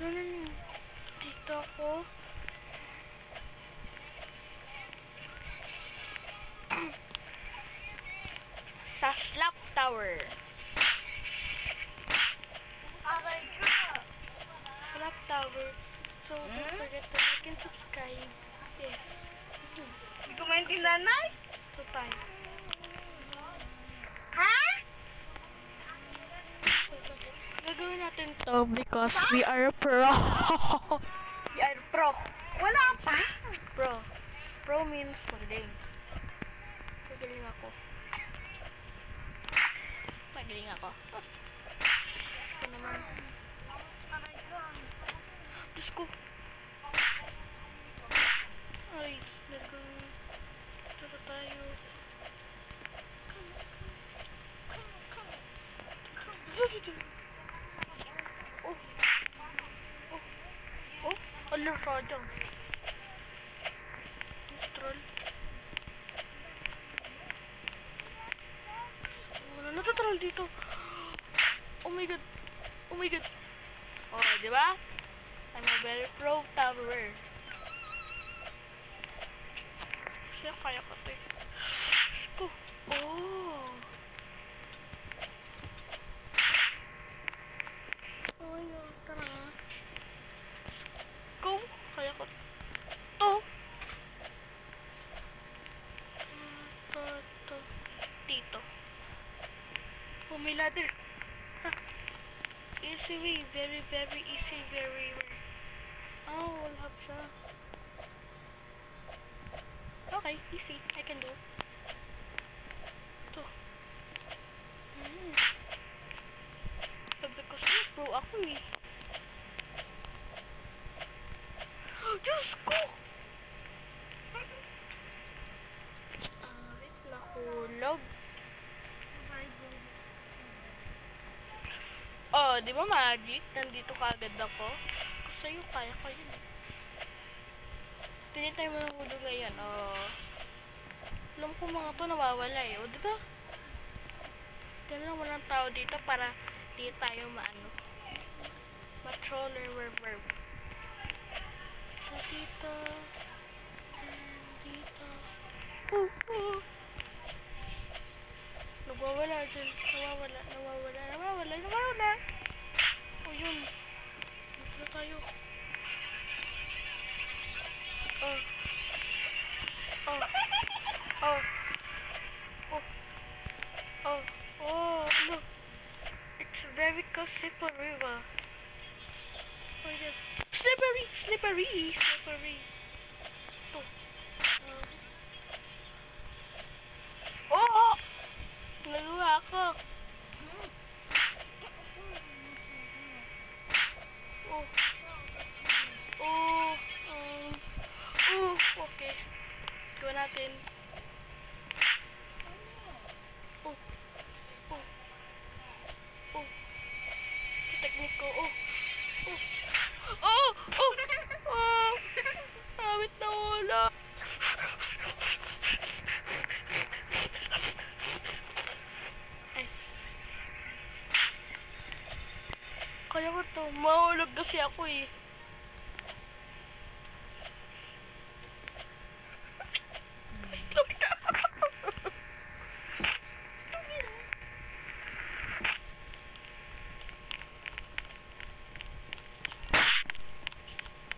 Dito ako. Sa Slap Tower. Slap Tower. So, don't forget to like and subscribe. Yes. Hindi ko maintindihan, Nay. So, tayo. Ha? Gagawin natin to because we are pro. We are pro. Wala pa. Pro. Pro means magaling. Magaling ako. Magaling ako. Ito naman. Diyos ko. Ay, nagawin. Ito tayo. Oh. Oh. Oh. Alam sa dyan. Troll. Wala na troll dito. Oh my god. Oh my god. Oh, di ba? I'm a very pro tower. Siya kaya ko to. Ko. Oh. Oh, yun. Tara. Go. Kaya ko to. To. Dito. Oh, may ladder. Ha. Easy way. Very, very easy. Very. Oh, wala siya. Okay, easy. I can do it. Ito. Sabi ko siya, pro ako eh. Diyos ko! Wait, nahulog. Oh, di ba magic? Nandito kaagad ako. Kasi yung kaya ko yun. Hindi tayo manahulog ngayon. Oh. Alam ko mga to nawawala eh. O, di ba? Dala lang walang tao dito para di tayo maano. Ma-troller verb. So, dito. Dito. Nagwawala dyan. Nawawala. O, yun. Dito tayo. No. It's very slippery. Slippery. Oh! Nagawa ako. Okay. Gawin natin. Technique ko. Awit na wala. Ay. Kaya ko to. Mahulog kasi ako eh.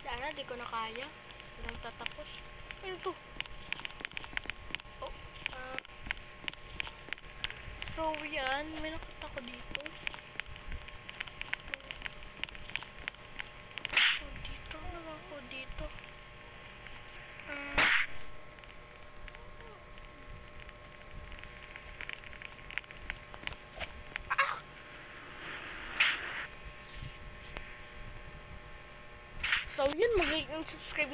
Sana, di ko na kaya. Walang tatapos. Ano to? Oh, so, yan. May nakita ko dito. Dito. Naman ko dito. So, yun. Mag-like and subscribe na.